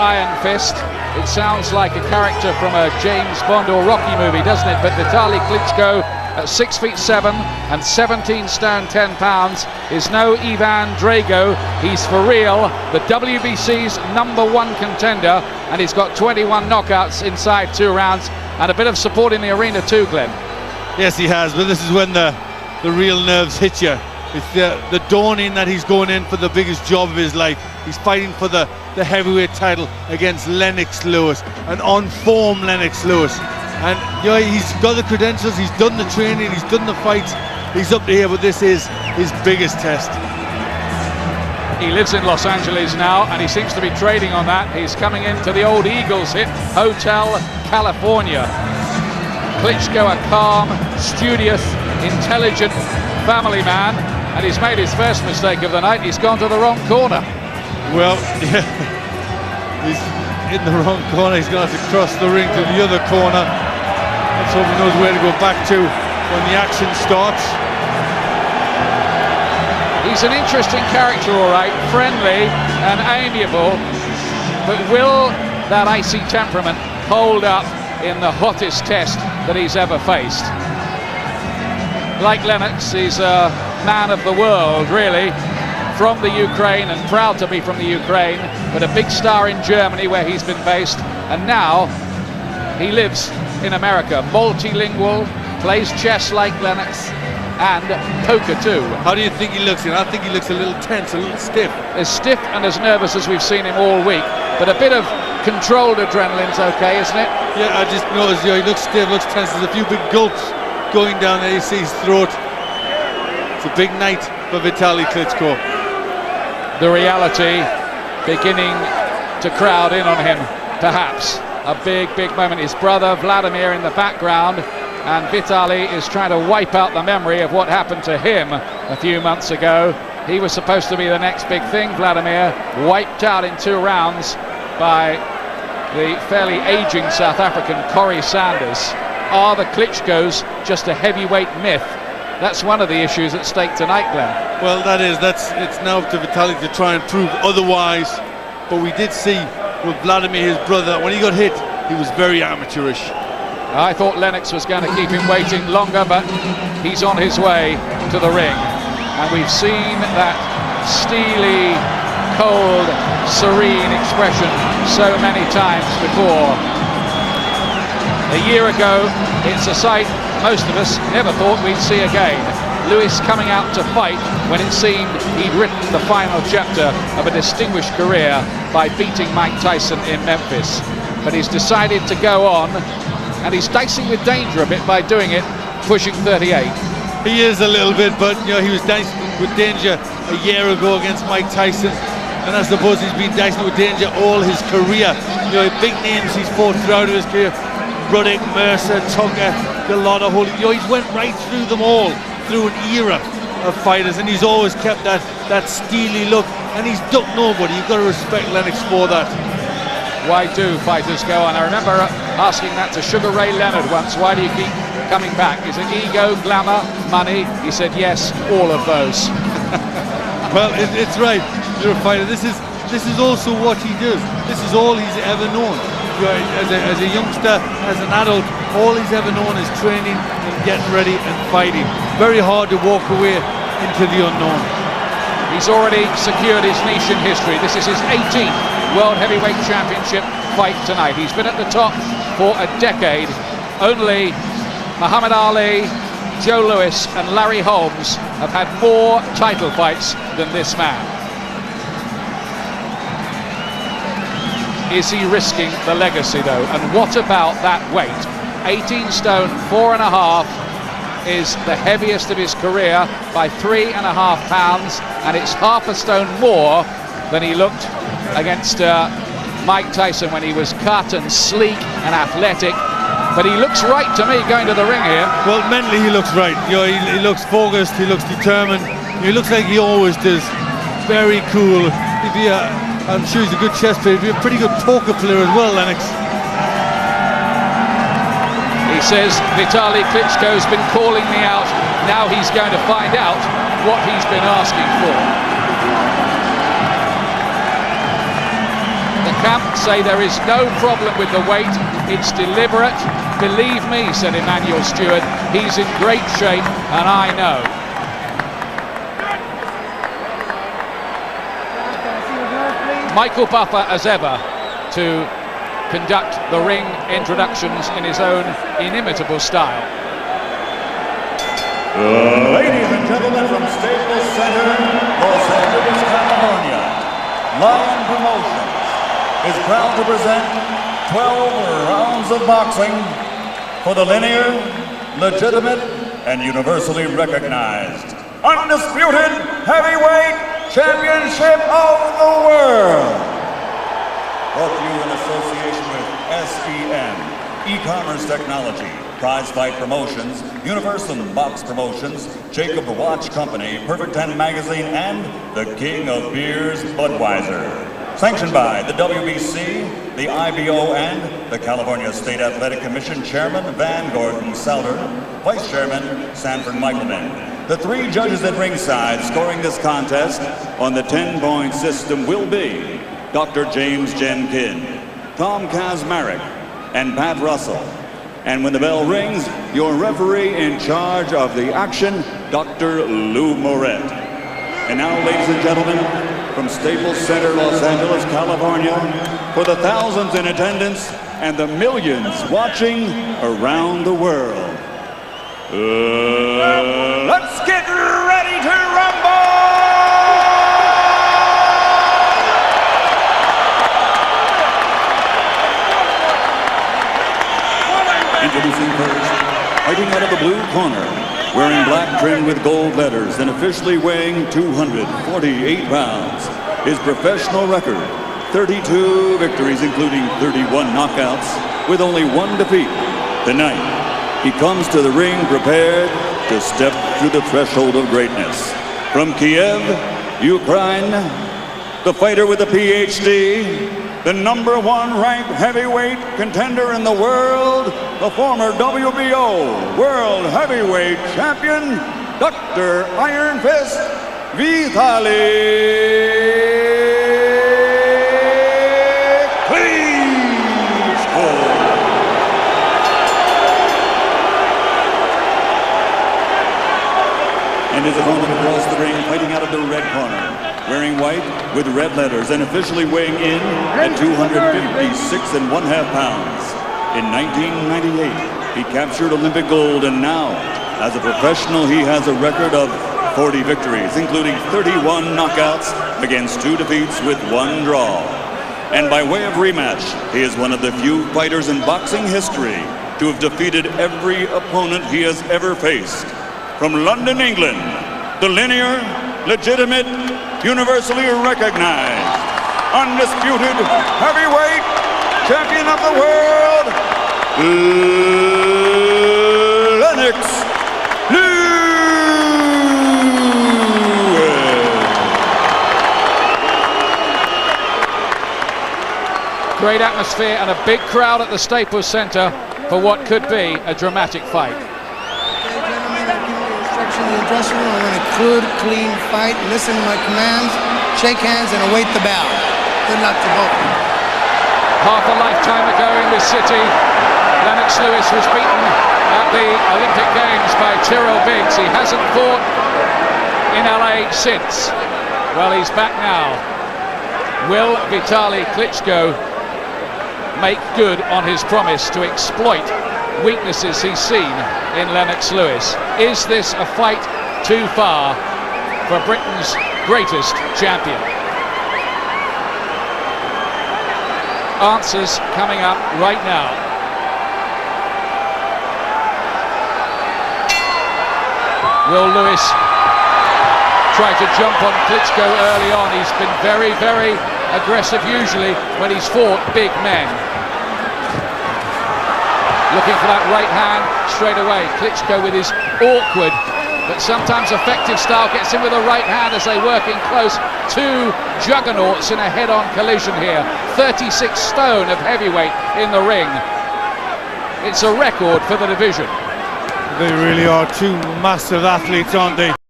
Iron Fist. It sounds like a character from a James Bond or Rocky movie, doesn't it? But Vitali Klitschko, at 6'7" and 17 stone 10 pounds, is no Ivan Drago. He's for real, the WBC's #1 contender, and he's got 21 knockouts inside 2 rounds, and a bit of support in the arena too, Glenn. Yes, he has, but this is when the real nerves hit you. It's the dawning that he's going in for the biggest job of his life. He's fighting for the heavyweight title against Lennox Lewis, an on-form Lennox Lewis. And you know, he's got the credentials, he's done the training, he's done the fights, he's up to here, but this is his biggest test. He lives in Los Angeles now, and he seems to be trading on that. He's coming into the old Eagles hit, Hotel California. Klitschko, a calm, studious, intelligent family man, and he's made his first mistake of the night. He's gone to the wrong corner. Well, yeah, he's in the wrong corner. He's going to have to cross the ring to the other corner. Let's hope he knows where to go back to when the action starts. He's an interesting character, all right, friendly and amiable, but will that icy temperament hold up in the hottest test that he's ever faced? Like Lennox, he's a man of the world, really, from the Ukraine, and proud to be from the Ukraine, but a big star in Germany where he's been based, and now he lives in America, multilingual, plays chess like Lennox, and poker too. How do you think he looks? I think he looks a little tense, a little stiff. As stiff and as nervous as we've seen him all week, but a bit of controlled adrenaline's okay, isn't it? Yeah, I just noticed, you know, he looks stiff, looks tense. There's a few big gulps going down there. You see his throat. It's a big night for Vitali Klitschko. The reality beginning to crowd in on him, perhaps. A big moment. His brother Vladimir in the background, and Vitali is trying to wipe out the memory of what happened to him a few months ago. He was supposed to be the next big thing, Vladimir, wiped out in 2 rounds by the fairly aging South African Corrie Sanders. Are the Klitschkos just a heavyweight myth? That's one of the issues at stake tonight, Glenn. Well, it's now up to Vitali to try and prove otherwise. But we did see with Vladimir, his brother, when he got hit, he was very amateurish. I thought Lennox was going to keep him waiting longer, but he's on his way to the ring. And we've seen that steely, cold, serene expression so many times before. A year ago, it's a sight most of us never thought we'd see again. Lewis coming out to fight when it seemed he'd written the final chapter of a distinguished career by beating Mike Tyson in Memphis. But he's decided to go on, and he's dicing with danger a bit by doing it, pushing 38. He is a little bit, but you know, he was dicing with danger a year ago against Mike Tyson, and I suppose he's been dicing with danger all his career. You know, big names he's fought throughout his career: Ruddock, Mercer, Tucker, Gallotta, Holy. You know, he's went right through them all, through an era of fighters, and he's always kept that steely look, and he's ducked nobody. You've got to respect Lennox for that. Why do fighters go on? I remember asking that to Sugar Ray Leonard once. Why do you keep coming back? Is it ego, glamour, money? He said yes, all of those. Well, it's right. You're a fighter. This is also what he does. This is all he's ever known. As a youngster, as an adult, all he's ever known is training and getting ready and fighting. Very hard to walk away into the unknown. He's already secured his niche in history. This is his 18th World Heavyweight Championship fight tonight. He's been at the top for a decade. Only Muhammad Ali, Joe Louis and Larry Holmes have had more title fights than this man. Is he risking the legacy though? And what about that weight? 18 stone 4.5 is the heaviest of his career by 3.5 pounds, and it's half a stone more than he looked against Mike Tyson when he was cut and sleek and athletic. But he looks right to me going to the ring here. Well, mentally he looks right. You know, he looks focused, he looks determined, he looks like he always does. Very cool. I'm sure he's a good chess player. He's a pretty good poker player as well, Lennox. He says, Vitali Klitschko's been calling me out. Now he's going to find out what he's been asking for. The camp say there is no problem with the weight, it's deliberate. Believe me, said Emmanuel Stewart, he's in great shape, and I know. Michael Buffer, as ever, to conduct the ring introductions in his own inimitable style. Ladies and gentlemen, from Staples Center, Los Angeles, California, Lion Promotions is proud to present 12 rounds of boxing for the linear, legitimate, and universally recognized, undisputed heavyweight championship of the world. Brought to you in association with SEM, E-Commerce Technology, Prize Fight Promotions, Universal Box Promotions, Jacob Watch Company, Perfect 10 Magazine, and the King of Beers, Budweiser. Sanctioned by the WBC, the IBO, and the California State Athletic Commission Chairman Van Gordon Souter, Vice Chairman Sanford Michelman. The three judges at ringside scoring this contest on the 10-point system will be Dr. James Jenkin, Tom Kazmarek, and Pat Russell. And when the bell rings, your referee in charge of the action, Dr. Lou Moret. And now, ladies and gentlemen, from Staples Center, Los Angeles, California, for the thousands in attendance and the millions watching around the world, let's get ready to rumble! Introducing first, fighting out of the blue corner, wearing black trimmed with gold letters and officially weighing 248 pounds. His professional record, 32 victories, including 31 knockouts, with only one defeat. Tonight, he comes to the ring prepared to step through the threshold of greatness. From Kiev, Ukraine, the fighter with a PhD, the #1 ranked heavyweight contender in the world, the former WBO World Heavyweight Champion, Dr. Iron Fist Vitali Klitschko. And his opponent across the ring, fighting out of the red corner, wearing white with red letters and officially weighing in at 256.5 pounds. In 1998, he captured Olympic gold, and now, as a professional, he has a record of 40 victories, including 31 knockouts against 2 defeats with 1 draw. And by way of rematch, he is one of the few fighters in boxing history to have defeated every opponent he has ever faced. From London, England, the linear, legitimate, universally recognized, undisputed heavyweight champion of the world, Lennox. Great atmosphere and a big crowd at the Staples Center for what could be a dramatic fight. In the dressing room, I want a good, clean fight. Listen to my commands, shake hands, and await the bow. Good luck to both. Half a lifetime ago in this city, Lennox Lewis was beaten at the Olympic Games by Tyrrell Biggs. He hasn't fought in LA since. Well, he's back now. Will Vitali Klitschko make good on his promise to exploit weaknesses he's seen in Lennox Lewis? Is this a fight too far for Britain's greatest champion? Answers coming up right now. Will Lewis try to jump on Klitschko early on? He's been very, very aggressive usually when he's fought big men. Looking for that right hand straight away. Klitschko with his awkward but sometimes effective style gets in with a right hand as they work in close. 2 juggernauts in a head-on collision here. 36 stone of heavyweight in the ring. It's a record for the division. They really are 2 massive athletes, aren't they?